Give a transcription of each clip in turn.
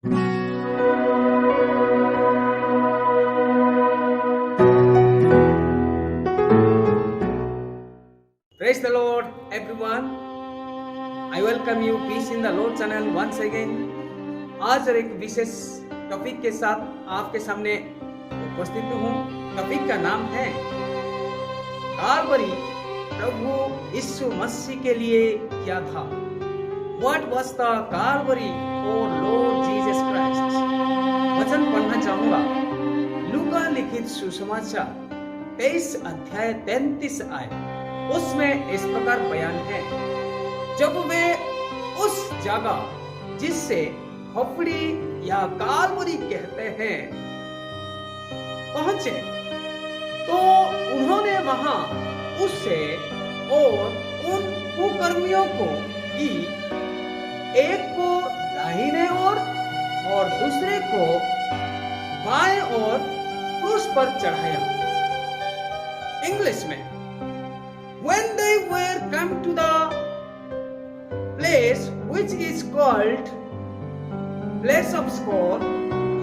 Praise the Lord, everyone. I welcome you, Peace in the Lord channel once again. आज एक विशेष topic के साथ आपके सामने उपस्थित हूँ। टॉपिक का नाम है कालवरी प्रभु यीशु मसीह के लिए क्या था। What was the Calvary for Lord Jesus Christ? वचन पढ़ना चाहूंगा। लूका लिखित सुसमाचार 23 अध्याय 33 आयत। उसमें इस प्रकार बयान है, जब वे उस जगह जिससे खोपड़ी या कालवरी कहते हैं पहुंचे, तो उन्होंने वहां उससे और उन कुकर्मियों को भी, एक को दाहिने ओर और दूसरे को बाएं ओर क्रूस पर चढ़ाया। इंग्लिश में, when they were come to the place which is called place of skull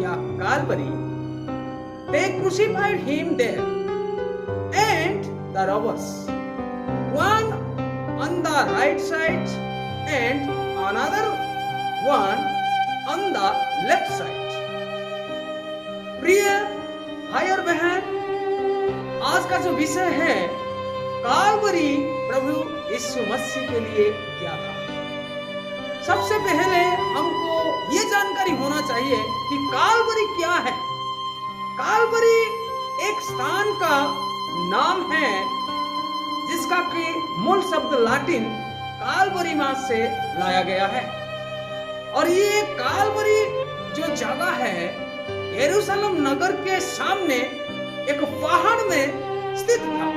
या Calvary, they crucified him there, and the robbers, one on the right side and another one on the left side. प्रिय भाई और बहन, आज का जो विषय है कालवरी प्रभु यीशु मसीह के लिए क्या था। सबसे पहले हमको ये जानकारी होना चाहिए कि कालवरी क्या है। कालवरी एक स्थान का नाम है जिसका कि मूल शब्द लाटिन कालवरीमा से लाया गया है, और ये कालवरी जो जगह है यरूशलेम नगर के सामने एक पहाड़ में स्थित था,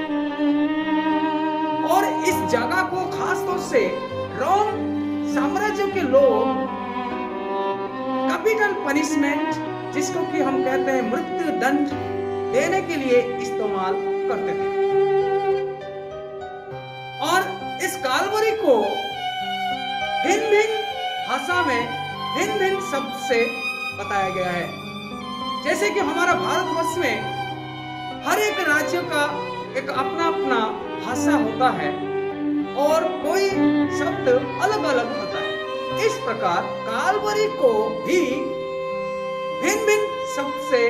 और इस जगह को खास तौर से रोम साम्राज्य के लोग कैपिटल पनिशमेंट, जिसको कि हम कहते हैं मृत्यु दंड, देने के लिए इस्तेमाल करते थे। और इस कालवरी को भिन्न भिन्न भाषा में भिन्न भिन्न शब्द से बताया गया है। जैसे कि हमारा भारतवर्ष में हर एक राज्य का एक अपना अपना भाषा होता है और कोई शब्द अलग अलग होता है। इस प्रकार कालवरी को भी भिन्न भिन्न शब्द से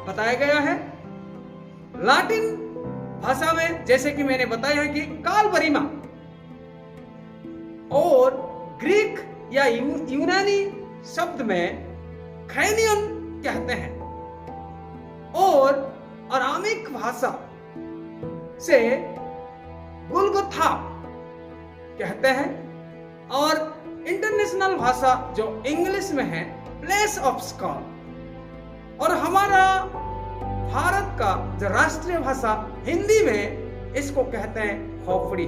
बताया गया है। लाटिन भाषा में जैसे कि मैंने बताया है कि कालवरीमा, और ग्रीक या यूनानी शब्द में खैनियन कहते हैं, और अरामिक भाषा से गुलगुथा कहते हैं, और इंटरनेशनल भाषा जो इंग्लिश में है प्लेस ऑफ स्कॉल, और हमारा भारत का जो राष्ट्रीय भाषा हिंदी में इसको कहते हैं खोपड़ी।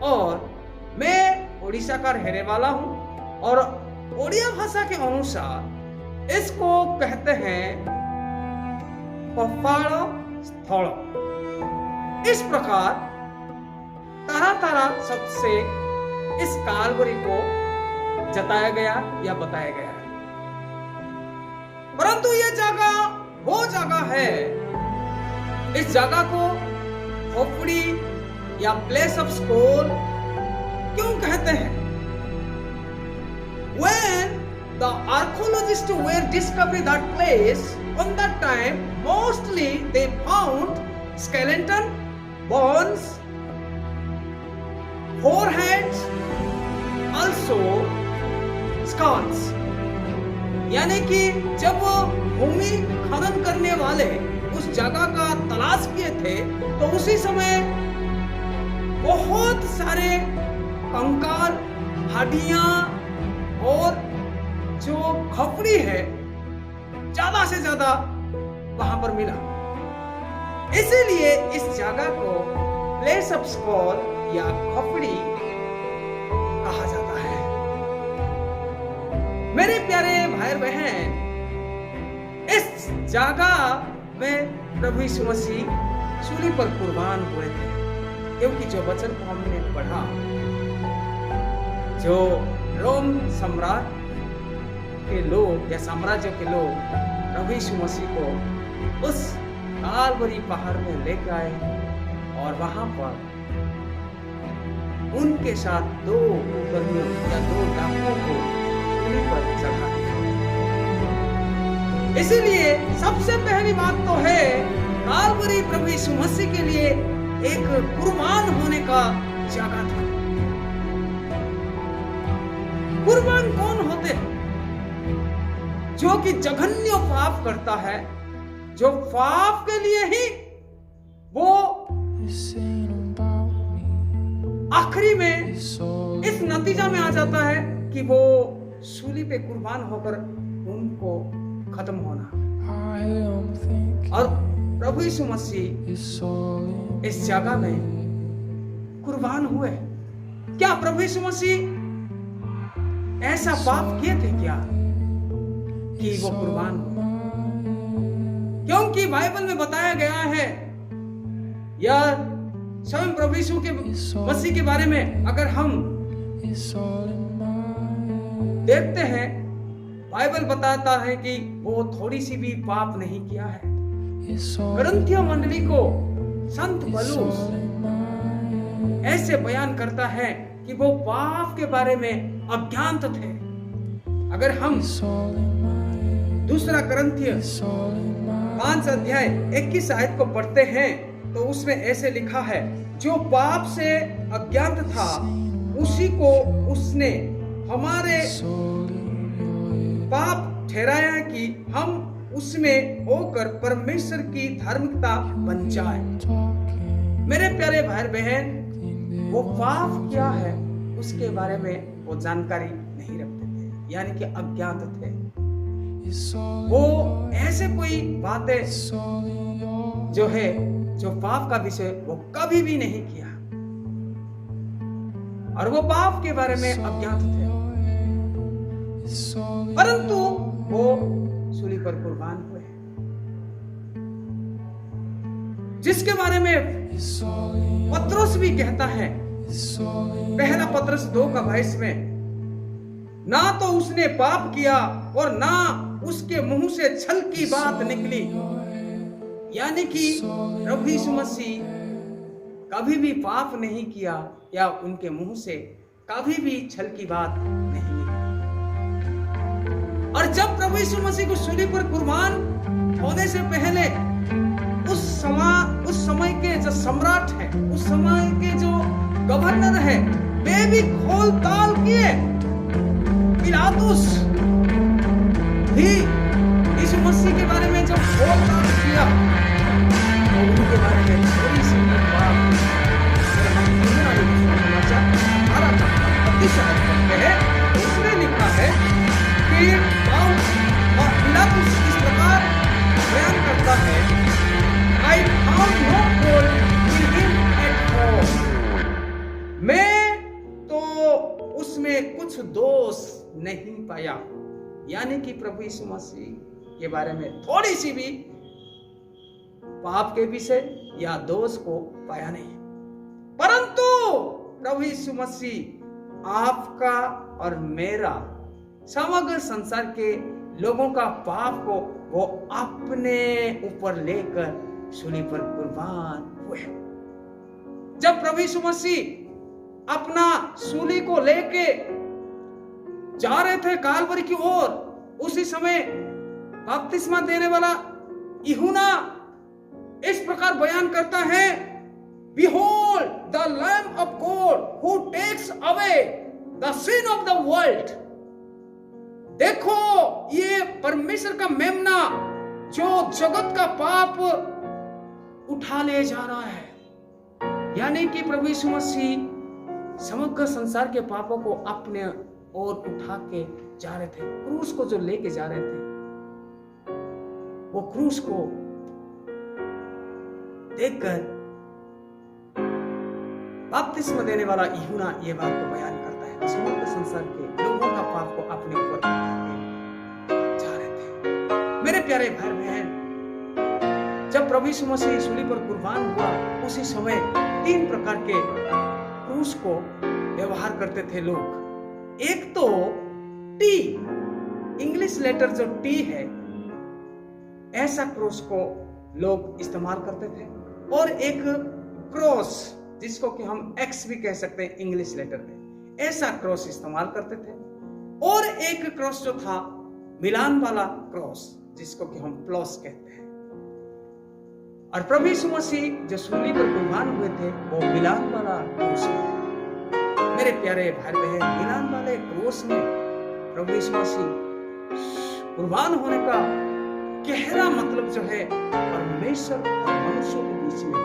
और मैं उड़ीसा का रहने वाला हूं, और ओडिया भाषा के अनुसार इसको कहते हैं कपाल स्थल। इस प्रकार तरह तरह शब्द से इस कालवरी को जताया गया या बताया गया है। परंतु ये जगह वो जगह है, इस जगह को खोपड़ी या प्लेस ऑफ स्कूल क्यों कहते हैं? When the archaeologists were discovering that place, on that time mostly they found skeleton, bones, foreheads, also skulls। यानी कि जब वो भूमि खनन करने वाले उस जगह का तलाश किए थे, तो उसी समय बहुत सारे कंकाल, हड्डियां और जो खोपड़ी है ज्यादा से ज्यादा वहां पर मिला। इसीलिए इस जगह को प्लेस ऑफ स्कॉल या खोपड़ी कहा जाता है। मेरे प्यारे भाई बहन, इस जगह में प्रभु यीशु मसीह सूली पर कुर्बान हुए थे, क्योंकि जो वचन को हमने पढ़ा, जो रोम सम्राट के लोग या साम्राज्यों के लोग प्रभु यीशु मसीह को उस कालवरी पहाड़ में लेकर आए और वहां पर उनके साथ दो उपद्रवियों या दो डाकुओं को सूली पर चढ़ा दिया। इसीलिए सबसे पहली बात तो है कालवरी प्रभु यीशु मसीह के लिए एक कुर्बान होने का जगह था। कुर्बान कौन होते हैं? जो कि जघन्य पाप करता है, जो पाप के लिए ही वो आखिरी में इस नतीजा में आ जाता है कि वो सूली पे कुर्बान होकर उनको खत्म होना। और प्रभु यीशु मसीह इस जगह में कुर्बान हुए। क्या प्रभु यीशु मसीह ऐसा पाप किए थे क्या कि वो कुर्बान हुए? क्योंकि बाइबल में बताया गया है, या स्वयं प्रभु यीशु के मसीह के बारे में अगर हम देखते हैं, बाइबल बताता है कि वो थोड़ी सी भी पाप नहीं किया है। कुरिन्थियों मंडली को संत पौलुस ऐसे बयान करता है कि वो पाप के बारे में अज्ञात थे। अगर हम दूसरा कुरिन्थियों 5 अध्याय 21 आयत को पढ़ते हैं तो उसमें ऐसे लिखा है, जो पाप से अज्ञात था उसी को उसने हमारे पाप ठहराया कि हम उसमें होकर परमेश्वर की धार्मिकता बन जाए। मेरे प्यारे भाई बहन, वो पाप क्या है उसके बारे में वो जानकारी नहीं रखते थे, यानी कि अज्ञात थे। वो ऐसे कोई बातें जो है, जो पाप का विषय, वो कभी भी नहीं किया और वो पाप के बारे में अज्ञात थे, परंतु वो सूली पर कुर्बान हुए, जिसके बारे में पतरस भी कहता है, पहला पतरस 2:22 में, ना तो उसने पाप किया और ना उसके मुंह से छल की बात निकली। यानी कि प्रभु यीशु मसीह कभी भी पाप नहीं किया या उनके मुंह से कभी भी छल की बात नहीं निकली। और जब प्रभु यीशु मसीह को सूली पर कुर्बान होने से पहले उस समय के जो सम्राट है, उस समय के जो गवर्नर है, वे भी खोल ताल किए। पिलातुस भी यीशु मसीह के बारे में जब खोल ताल किया तो उनके बारे में थोड़ी सी बात उसने लिखा है कि पिलातुस इस प्रकार बयान करता है, I found no fault in him at all. मैं तो उसमें कुछ दोष नहीं पाया। यानी कि प्रभु यीशु मसीह के बारे में थोड़ी सी भी पाप के विषय या दोष को पाया नहीं। परंतु प्रभु यीशु मसीह आपका और मेरा, समग्र संसार के लोगों का पाप को वो अपने ऊपर लेकर सूली पर कुर्बान हुए। जब प्रभु यीशु मसीह अपना सूली को लेके जा रहे थे कालवरी की ओर, उसी समय बपतिस्मा देने वाला यूहन्ना इस प्रकार बयान करता है, Behold the Lamb of God who takes away the sin of the world. देखो ये परमेश्वर का मेमना जो जगत का पाप उठा ले जा रहा है। यानी कि प्रभु यीशु मसीह समग्र संसार के पापों को अपने ओर उठा के जा रहे थे। क्रूस को जो लेके जा रहे थे, वो क्रूस को देखकर बपतिस्मा देने वाला यूहन्ना ये बात को बयान करता है, समग्र संसार के लोगों का पाप को अपने ऊपर उठा के जा रहे थे। मेरे प्यारे भाई बहन, जब प्रभु यीशु मसीह सूली पर कुर्बान हुआ, उसी समय 3 प्रकार के क्रूस को व्यवहार करते थे लोग। एक तो टी इंग्लिश लेटर जो टी है, ऐसा क्रॉस को लोग इस्तेमाल करते थे, और एक क्रॉस जिसको कि हम एक्स भी कह सकते हैं इंग्लिश लेटर में, ऐसा क्रॉस इस्तेमाल करते थे। और एक क्रॉस जो था मिलान वाला क्रॉस, जिसको कि हम प्लस कहते हैं। और प्रभु यीशु मसीह जो सूली पर कुर्बान हुए थे वो मिलान वाला क्रॉस है। मेरे प्यारे भाई बहन, मिलान वाले क्रॉस में प्रभु यीशु मसीह कुर्बान होने का गहरा मतलब जो है, परमेश्वर और मनुष्यों के बीच में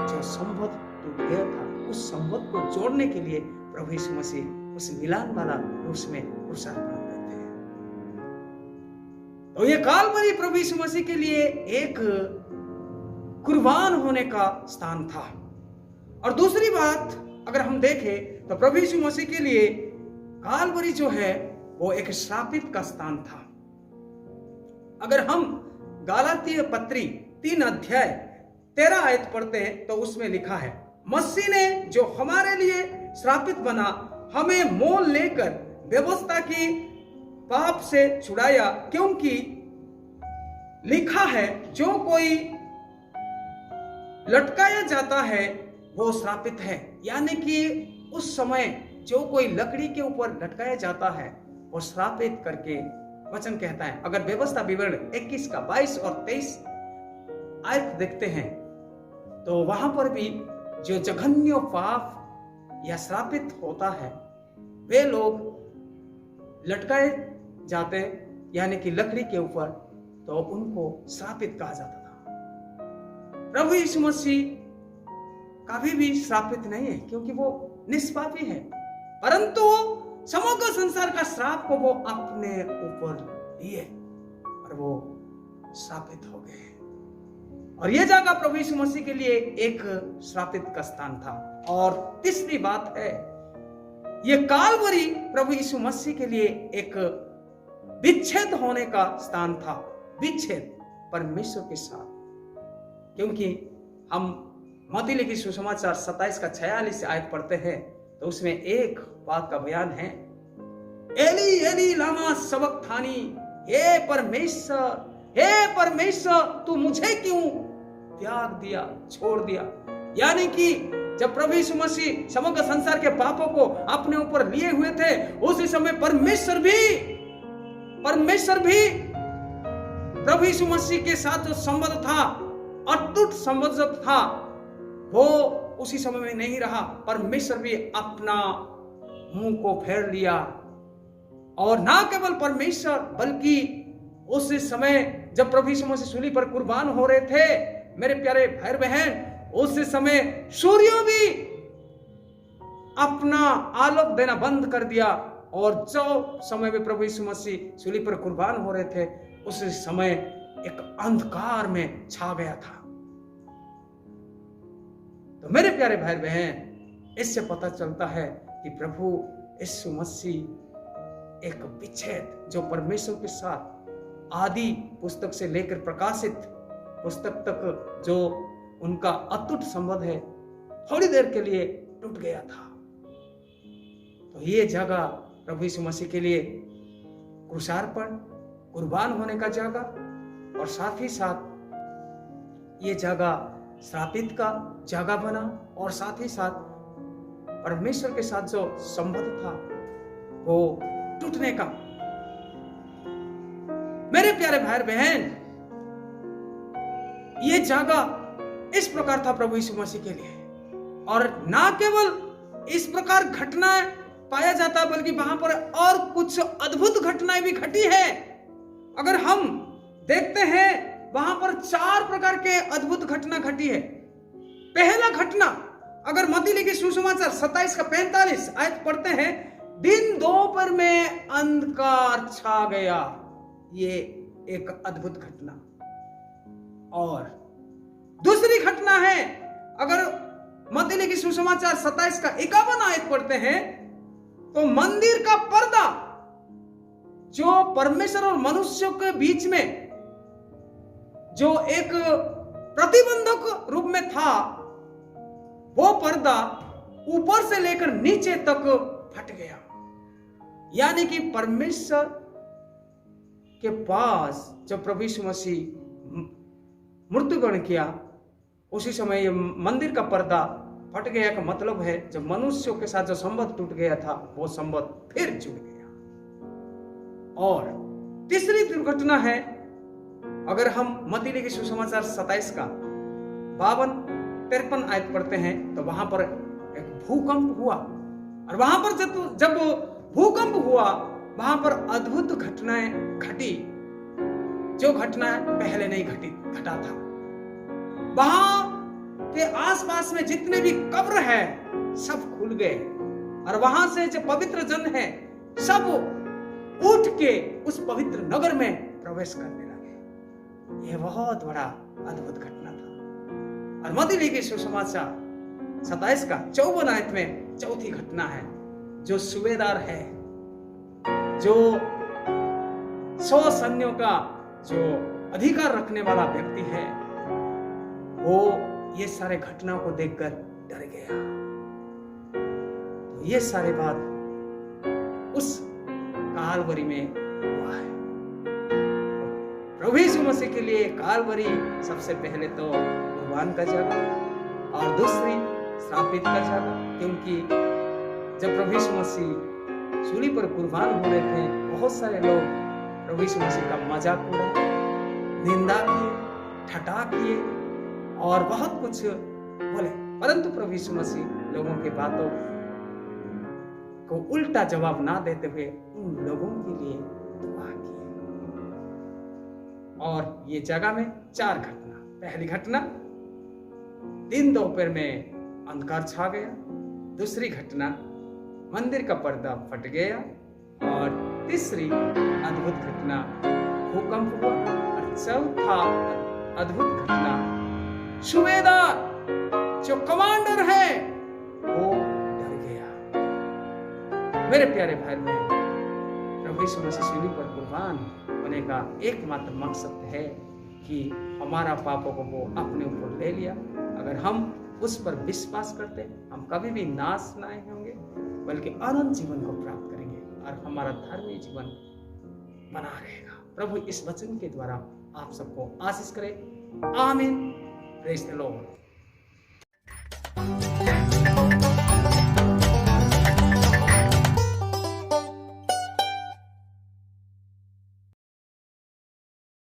जो संबंध टूट गया था, उस संबंध को जोड़ने के लिए प्रभु यीशु मसीह उस मिलान वाला क्रूस में क्रूसार्पण करते हैं। तो ये कालवरी प्रभु यीशु मसीह के लिए एक कुर्बान होने का स्थान था। और दूसरी बात अगर हम देखें तो प्रभु यीशु मसीह के लिए कालवरी जो है वो एक श्रापित का स्थान था। अगर हम गलातिय पत्री 3 अध्याय 13 आयत पढ़ते हैं तो उसमें लिखा है, मसीह ने जो हमारे लिए श्रापित बना, हमें मोल लेकर व्यवस्था की पाप से छुड़ाया, क्योंकि लिखा है जो कोई लटकाया जाता है वो श्रापित है। यानी कि उस समय जो कोई लकड़ी के ऊपर लटकाया जाता है वो श्रापित करके वचन कहता है। अगर व्यवस्था विवरण 21 का 22 और 23 आयत देखते हैं तो वहां पर भी जो जघन्य पाप या श्रापित होता है वे लोग लटकाए जाते यानी कि लकड़ी के ऊपर, तो उनको श्रापित कहा जाता था। प्रभु यीशु मसीह कभी भी श्रापित नहीं है क्योंकि वो निष्पापी है, परंतु समग्र संसार का श्राप को वो अपने ऊपर लिए और वो श्रापित हो गए। और ये जगह प्रभु यीशु मसीह के लिए एक श्रापित का स्थान था। और तीसरी बात है, ये कालवरी प्रभु यीशु मसीह के लिए एक विच्छेद होने का स्थान था, विच्छेद परमेश्वर के साथ। क्योंकि हम मत्ती लिखित सुसमाचार 27 का 46 आयत पढ़ते हैं तो उसमें एक बात का बयान है, एली एली लामा सबक्तानी, हे परमेश्वर तू मुझे क्यों त्याग दिया, छोड़ दिया। यानी कि जब प्रभु यीशु मसीह समग्र संसार के पापों को अपने ऊपर लिए हुए थे, उसी समय परमेश्वर भी प्रभु यीशु मसीह के साथ जो संबंध था, अटूट संबंध था, वो उसी समय में नहीं रहा। परमेश्वर भी अपना मुंह को फेर लिया। और ना केवल परमेश्वर बल्कि उस समय जब प्रभु यीशु मसीह सूली पर कुर्बान हो रहे थे, मेरे प्यारे भाई बहन, उस समय सूर्य भी अपना आलोक देना बंद कर दिया। और जो समय में प्रभु यीशु मसीह सूली पर कुर्बान हो रहे थे, उस समय एक अंधकार में छा गया था। तो मेरे प्यारे भाई बहन, इससे पता चलता है कि प्रभु यीशु मसीह एक विच्छेद जो परमेश्वर के साथ आदि पुस्तक से लेकर प्रकाशित पुस्तक तक जो उनका अटूट संबंध है, थोड़ी देर के लिए टूट गया था। तो ये जगह प्रभु यीशु मसीह के लिए क्रूसार्पण, कुर्बान होने का जगह, और साथ ही साथ ये जगह श्रापित का जगह बना, और साथ ही साथ परमेश्वर के साथ जो संबंध था वो टूटने का। मेरे प्यारे भाई बहन, ये जगह इस प्रकार था प्रभु यीशु मसीह के लिए। और ना केवल इस प्रकार घटनाएं पाया जाता बल्कि वहां पर और कुछ अद्भुत घटनाएं भी घटी है। अगर हम देखते हैं वहां पर 4 प्रकार के अद्भुत घटना घटी है। पहला घटना अगर मत्ती लिखित सुसमाचार 27 का 45 आयत पढ़ते हैं, दिन दोपहर में अंधकार छा गया। ये एक अद्भुत घटना। और दूसरी घटना है अगर मत्ती लिखित सुसमाचार 27 का 51 आयत पढ़ते हैं तो मंदिर का पर्दा जो परमेश्वर और मनुष्य के बीच में जो एक प्रतिबंधक रूप में था, वो पर्दा ऊपर से लेकर नीचे तक फट गया। यानी कि परमेश्वर के पास जब प्रभु यीशु मसीह मृत्युवरण किया, उसी समय ये मंदिर का पर्दा फट गया का मतलब है जब मनुष्यों के साथ जो संबंध टूट गया था वो संबंध फिर जुड़ गया। और तीसरी दुर्घटना है, अगर हम मत्ती लिखे सुसमाचार 27 का 52-53 आयत पढ़ते हैं तो वहां पर एक भूकंप हुआ, और वहां पर जब भूकंप हुआ वहां पर अद्भुत घटनाएं घटी, जो घटना पहले नहीं घटा था। वहां के आसपास में जितने भी कब्र है सब खुल गए, और वहां से जो पवित्र जन है सब उठ के उस पवित्र नगर में प्रवेश करने लगे। यह बहुत बड़ा अद्भुत घटना था। और मत्ती लिखे सुसमाचार 27 का 54 आयत में चौथी घटना है, जो सूबेदार है, जो 100 सैन्यों का जो अधिकार रखने वाला व्यक्ति है, वो ये सारे घटना को देखकर डर गया। तो ये सारे बात उस कालवरी में हुआ है। प्रभु यीशु मसीह के लिए कालवरी सबसे पहले तो कुर्बान का जगह, और दूसरी श्रापित का जगह, क्योंकि जब प्रभु यीशु मसीह सूली पर कुर्बान हो रहे थे, बहुत सारे लोग प्रभु यीशु मसीह का मजाक उड़ाए, निंदा किए, ठट्ठा किए और बहुत कुछ बोले, परंतु प्रभु यीशु मसीह लोगों की बातों को उल्टा जवाब ना देते हुए उन लोगों के लिए दुआ की। और ये जगह में 4 घटना। पहली घटना, दिन दोपहर में अंधकार छा गया। दूसरी घटना, मंदिर का पर्दा फट गया। और तीसरी अद्भुत घटना, भूकंप हुआ। और चौथा अद्भुत घटना, सूबेदार जो कमांडर है वो डर गया। मेरे प्यारे भाई बहन, प्रभु यीशु मसीह सूली पर कुर्बान होने का एकमात्र मकसद है कि हमारा पापों को वो अपने ऊपर ले लिया। अगर हम उस पर विश्वास करते, हम कभी भी नाश नहीं होंगे, बल्कि अनंत जीवन को प्राप्त करेंगे और हमारा धर्मी जीवन बना रहेगा। प्रभु इस वचन के द्वारा आप सबको आशीष करे। आमीन। Praise the Lord.